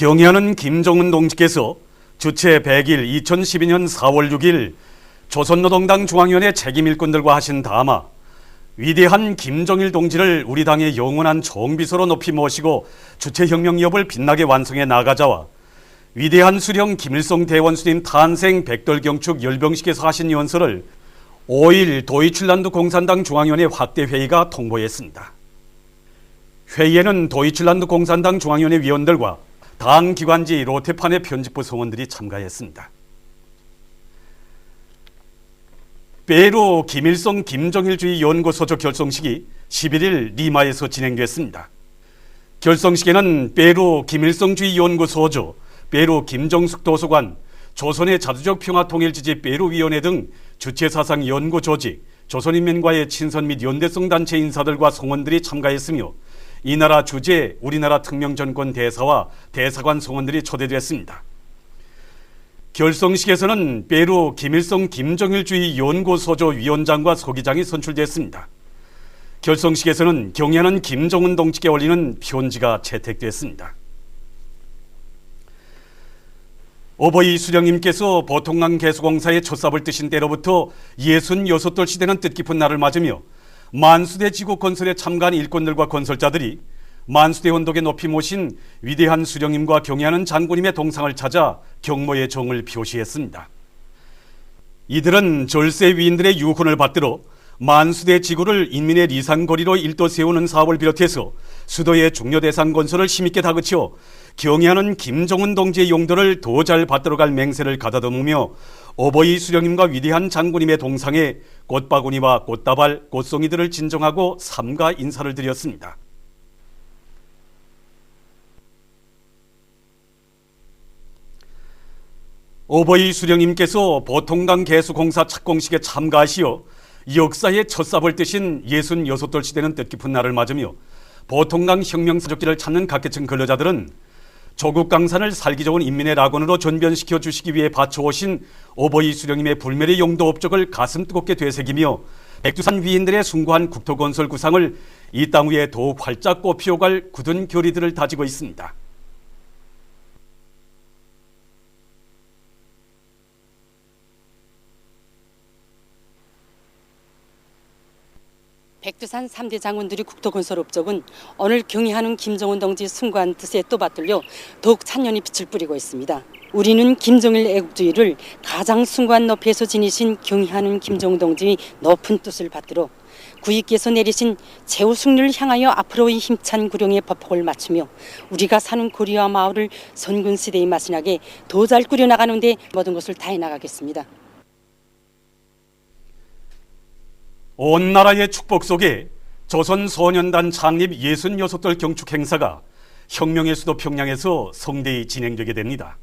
경애하는 김정은 동지께서 주체 100일 2012년 4월 6일 조선노동당 중앙위원회 책임일꾼들과 하신 담화, 위대한 김정일 동지를 우리 당의 영원한 정비서로 높이 모시고 주체혁명기업을 빛나게 완성해 나가자와 위대한 수령 김일성 대원수님 탄생 백돌경축 열병식에서 하신 연설을 5일 도이칠란드 공산당 중앙위원회 확대회의가 통보했습니다. 회의에는 도이칠란드 공산당 중앙위원회 위원들과 당 기관지 로테판의 편집부 성원들이 참가했습니다. 페루 김일성 김정일주의 연구소조 결성식이 11일 리마에서 진행됐습니다. 결성식에는 페루 김일성주의 연구소조, 페루 김정숙 도서관, 조선의 자주적 평화 통일지지 페루위원회 등 주체사상 연구조직, 조선인민과의 친선 및 연대성 단체 인사들과 성원들이 참가했으며 이 나라 주재 우리나라 특명전권 대사와 대사관 성원들이 초대됐습니다. 결성식에서는 페루 김일성 김정일주의 연구소조 위원장과 소기장이 선출됐습니다. 결성식에서는 경애하는 김정은 동지께 올리는 편지가 채택됐습니다. 어버이 수령님께서 보통강 개수공사의 첫삽을 뜨신 때로부터 66돌 시대는 뜻깊은 날을 맞으며 만수대 지구 건설에 참가한 일꾼들과 건설자들이 만수대 언덕에 높이 모신 위대한 수령님과 경애하는 장군님의 동상을 찾아 경모의 정을 표시했습니다. 이들은 절세 위인들의 유훈을 받들어 만수대 지구를 인민의 리상거리로 일도 세우는 사업을 비롯해서 수도의 중요 대상 건설을 힘있게 다그쳐 경애하는 김정은 동지의 용도를 더 잘 받들어갈 맹세를 가다듬으며 어버이 수령님과 위대한 장군님의 동상에 꽃바구니와 꽃다발, 꽃송이들을 진정하고 삼가 인사를 드렸습니다. 어버이 수령님께서 보통강 개수공사 착공식에 참가하시어 역사의 첫삽을 뜨신 66돌 시대는 뜻깊은 날을 맞으며 보통강 혁명사적지를 찾는 각계층 근로자들은 조국 강산을 살기 좋은 인민의 낙원으로 전변시켜 주시기 위해 바쳐오신 어버이 수령님의 불멸의 용도 업적을 가슴 뜨겁게 되새기며 백두산 위인들의 숭고한 국토건설 구상을 이 땅 위에 더욱 활짝 꽃피워갈 굳은 결의들을 다지고 있습니다. 백두산 3대 장군들이 국토건설 업적은 오늘 경애하는 김정은 동지 숭고한 뜻에 또 받들려 더욱 찬연히 빛을 뿌리고 있습니다. 우리는 김정일 애국주의를 가장 숭고한 높이에서 지니신 경애하는 김정은 동지의 높은 뜻을 받들어 구위께서 내리신 제후 승리를 향하여 앞으로의 힘찬 구령의 법폭을 맞추며 우리가 사는 고리와 마을을 선군시대의 마지막에 더 잘 꾸려나가는 데 모든 것을 다해 나가겠습니다. 온 나라의 축복 속에 조선소년단 창립 66돌 경축 행사가 혁명의 수도 평양에서 성대히 진행되게 됩니다.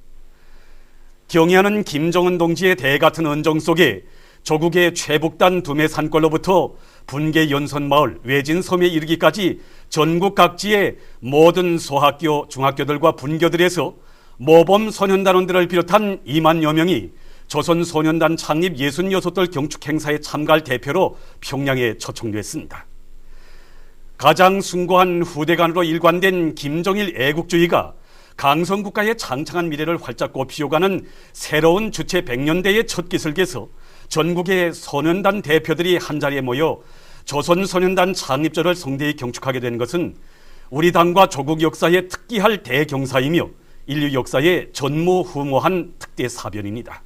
경애하는 김정은 동지의 대같은 은정 속에 조국의 최북단 두메 산골로부터 분계 연선마을 외진섬에 이르기까지 전국 각지의 모든 소학교, 중학교들과 분교들에서 모범 소년단원들을 비롯한 2만여 명이 조선소년단 창립 66돌 경축 행사에 참가할 대표로 평양에 초청됐습니다. 가장 숭고한 후대간으로 일관된 김정일 애국주의가 강성국가의 창창한 미래를 활짝 꽃피워가는 새로운 주체 100년대의 첫 기슬께서 전국의 소년단 대표들이 한자리에 모여 조선소년단 창립절을 성대히 경축하게 된 것은 우리 당과 조국 역사에 특기할 대경사이며 인류 역사에 전무후무한 특대사변입니다.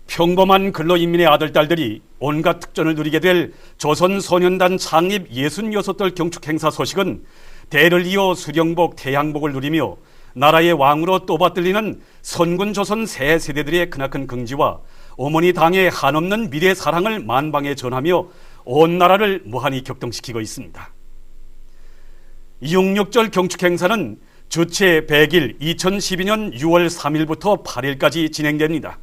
평범한 근로인민의 아들딸들이 온갖 특전을 누리게 될 조선소년단 창립 66돌 경축 행사 소식은 대를 이어 수령복, 태양복을 누리며 나라의 왕으로 또 받들리는 선군 조선 새 세대들의 크나큰 긍지와 어머니 당의 한없는 미래 사랑을 만방에 전하며 온 나라를 무한히 격동시키고 있습니다. 66절 경축 행사는 주체 100일 2012년 6월 3일부터 8일까지 진행됩니다.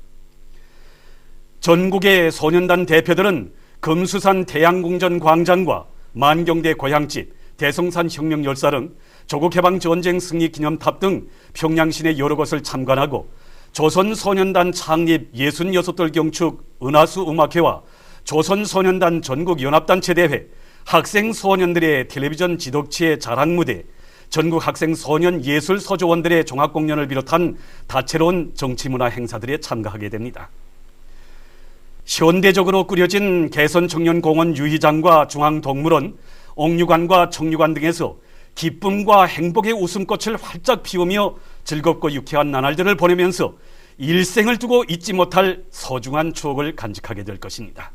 전국의 소년단 대표들은 금수산 태양궁전 광장과 만경대 고향집, 대성산 혁명열사 등 조국해방전쟁 승리 기념탑 등 평양시내 여러 곳을 참관하고 조선소년단 창립 66돌 경축 은하수 음악회와 조선소년단 전국연합단체 대회, 학생 소년들의 텔레비전 지덕치의 자랑무대, 전국 학생 소년 예술 서조원들의 종합공연을 비롯한 다채로운 정치문화 행사들에 참가하게 됩니다. 현대적으로 꾸려진 개선청년공원 유희장과 중앙동물원, 옥류관과 청류관 등에서 기쁨과 행복의 웃음꽃을 활짝 피우며 즐겁고 유쾌한 나날들을 보내면서 일생을 두고 잊지 못할 소중한 추억을 간직하게 될 것입니다.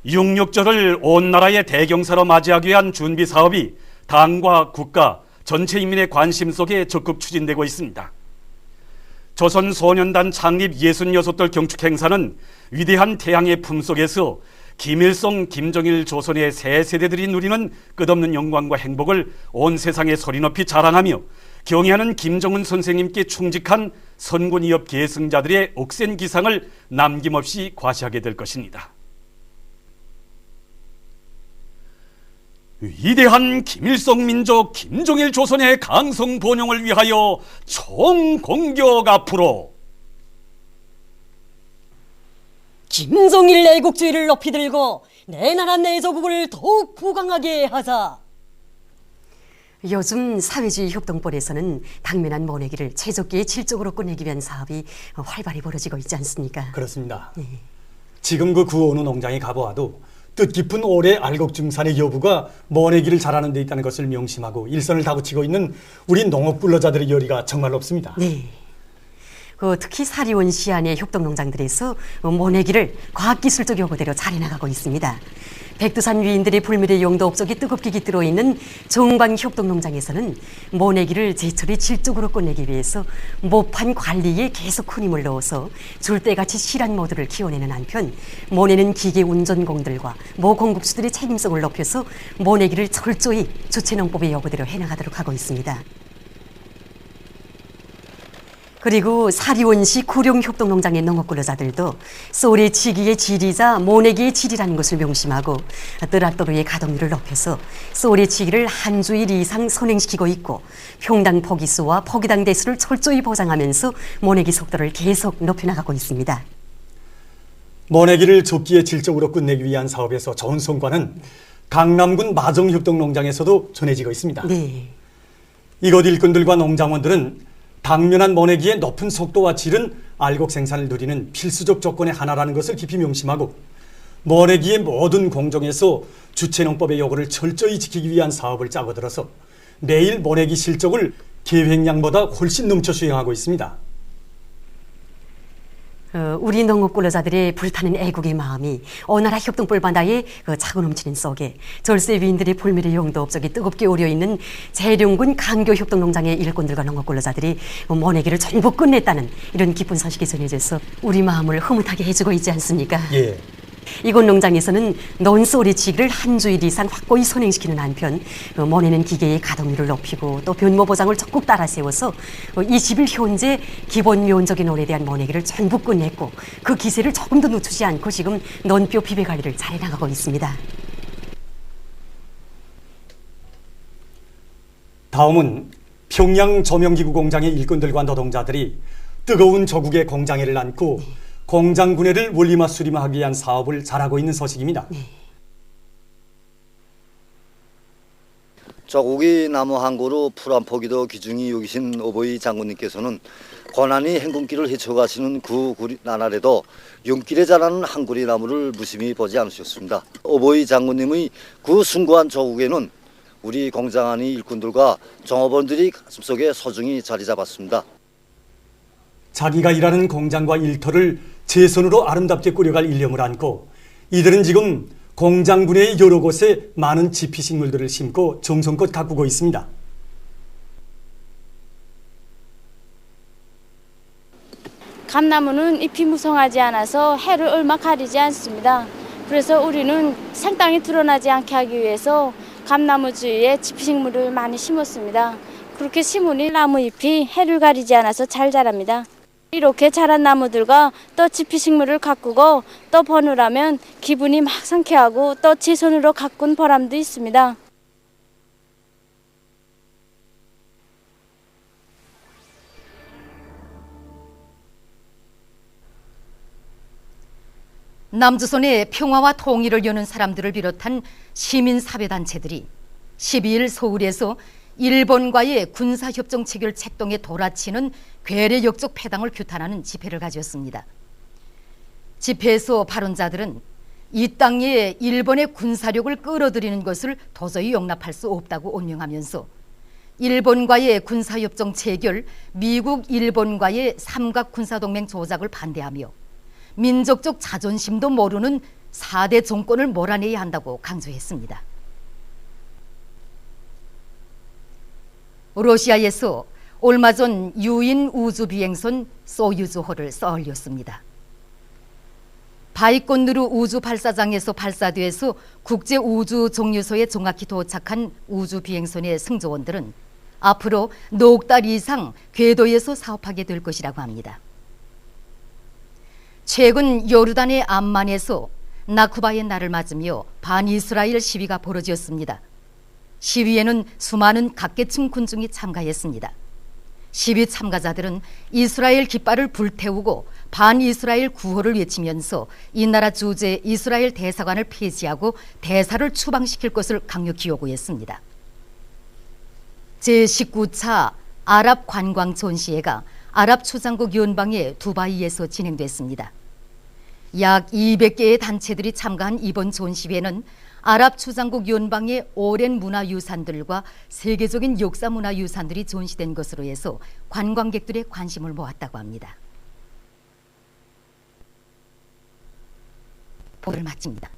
6.6절을 온 나라의 대경사로 맞이하기 위한 준비 사업이 당과 국가, 전체 인민의 관심 속에 적극 추진되고 있습니다. 조선소년단 창립 66돌 경축행사는 위대한 태양의 품속에서 김일성, 김정일 조선의 새 세대들이 누리는 끝없는 영광과 행복을 온 세상에 소리높이 자랑하며 경애하는 김정은 선생님께 충직한 선군위협 계승자들의 억센 기상을 남김없이 과시하게 될 것입니다. 위대한 김일성 민족 김정일 조선의 강성 번영을 위하여 총공격 앞으로. 김정일 애국주의를 높이 들고 내 나라 내 조국을 더욱 부강하게 하자. 요즘 사회주의 협동벌에서는 당면한 모내기를 최적기에 질적으로 끝내기 위한 사업이 활발히 벌어지고 있지 않습니까? 그렇습니다. 지금 그 어느 농장에 가보아도 뜻깊은 올해 알곡중산의 여부가 모내기를 잘하는 데 있다는 것을 명심하고 일선을 다구치고 있는 우리 농업근로자들의 열의가 정말 높습니다. 네. 특히 사리원 시안의 협동농장들에서 모내기를 과학기술적 요구대로 잘해나가고 있습니다. 백두산 위인들의 불멸의 용도 업적이 뜨겁게 깃들어 있는 정방협동농장에서는 모내기를 제철에 질적으로 끝내기 위해서 모판 관리에 계속 큰 힘을 넣어서 줄대같이 실한 모두를 키워내는 한편 모내는 기계 운전공들과 모공국수들의 책임성을 높여서 모내기를 철저히 주체농법의 요구대로 해나가도록 하고 있습니다. 그리고 사리원시 구룡협동농장의 농업근로자들도 쏘리치기의 질이자 모내기의 질이라는 것을 명심하고 뜨라또르의 가동률을 높여서 쏘리치기를 한 주일 이상 선행시키고 있고 평당 포기수와 포기당 대수를 철저히 보장하면서 모내기 속도를 계속 높여나가고 있습니다. 모내기를 적기에 질적으로 끝내기 위한 사업에서 좋은 성과는 강남군 마정협동농장에서도 전해지고 있습니다. 네. 이곳 일꾼들과 농장원들은 당면한 모내기의 높은 속도와 질은 알곡 생산을 누리는 필수적 조건의 하나라는 것을 깊이 명심하고 모내기의 모든 공정에서 주체농법의 요구를 철저히 지키기 위한 사업을 짜고 들어서 매일 모내기 실적을 계획량보다 훨씬 넘쳐 수행하고 있습니다. 우리 농업근로자들의 불타는 애국의 마음이 어나라 협동벌 바다의 차고 넘치는 속에 절세 위인들의 불멸의 용도 업적이 뜨겁게 오려있는 재룡군 강교협동농장의 일꾼들과 농업근로자들이 모내기를 전부 끝냈다는 이런 기쁜 소식이 전해져서 우리 마음을 흐뭇하게 해주고 있지 않습니까? 예. 이곳 농장에서는 논쏘리치기를 한 주일 이상 확고히 선행시키는 한편 모내는 기계의 가동률을 높이고 또 변모 보장을 적극 따라 세워서 20일 현재 기본 면적인 논에 대한 모내기를 전부 끝냈고 그 기세를 조금도 늦추지 않고 지금 논뼈 비배 관리를 잘 해나가고 있습니다. 다음은 평양 조명기구 공장의 일꾼들과 노동자들이 뜨거운 조국의 공장회를 안고 공장 분해를 원리마 수리마하기 위한 사업을 잘하고 있는 소식입니다. 조국이 나무 한 그루 풀 한 포기도 귀중히 여기신 어버이 장군님께서는 고난이 행군길을 헤쳐가시는 그 나날에도 윤길에 자라는 한 그루 나무를 무심히 보지 않으셨습니다. 어버이 장군님의 그 숭고한 조국에는 우리 공장 안의 일꾼들과 종업원들이 가슴속에 소중히 자리 잡았습니다. 자기가 일하는 공장과 일터를 제 손으로 아름답게 꾸려갈 일념을 안고 이들은 지금 공장 분해의 여러 곳에 많은 지피식물들을 심고 정성껏 가꾸고 있습니다. 감나무는 잎이 무성하지 않아서 해를 얼마 가리지 않습니다. 그래서 우리는 생땅이 드러나지 않게 하기 위해서 감나무 주위에 지피식물을 많이 심었습니다. 그렇게 심으니 나무잎이 해를 가리지 않아서 잘 자랍니다. 이렇게 자란 나무들과 또 지피식물을 가꾸고 또 버누라면 기분이 막 상쾌하고 또 제 손으로 가꾼 보람도 있습니다. 남조선의 평화와 통일을 여는 사람들을 비롯한 시민사회단체들이 12일 서울에서 일본과의 군사협정 체결 책동에 돌아치는 괴뢰 역적 패당을 규탄하는 집회를 가졌습니다. 집회에서 발언자들은 이 땅에 일본의 군사력을 끌어들이는 것을 도저히 용납할 수 없다고 온명하면서 일본과의 군사협정 체결, 미국, 일본과의 삼각 군사동맹 조작을 반대하며 민족적 자존심도 모르는 4대 정권을 몰아내야 한다고 강조했습니다. 러시아에서 얼마 전 유인 우주비행선 소유주호를 쏘아올렸습니다. 바이콘누르 우주 발사장에서 발사돼서 국제우주정류소에 정확히 도착한 우주비행선의 승조원들은 앞으로 넉 달 이상 궤도에서 사업하게 될 것이라고 합니다. 최근 요르단의 암만에서 나쿠바의 날을 맞으며 반이스라엘 시위가 벌어졌습니다. 시위에는 수많은 각계층 군중이 참가했습니다. 시위 참가자들은 이스라엘 깃발을 불태우고 반이스라엘 구호를 외치면서 이 나라 주재 이스라엘 대사관을 폐지하고 대사를 추방시킬 것을 강력히 요구했습니다. 제19차 아랍 관광 전시회가 아랍 초장국 연방의 두바이에서 진행됐습니다. 약 200개의 단체들이 참가한 이번 전시회는 아랍 초장국 연방의 오랜 문화유산들과 세계적인 역사문화유산들이 전시된 것으로 해서 관광객들의 관심을 모았다고 합니다. 보도를 마칩니다.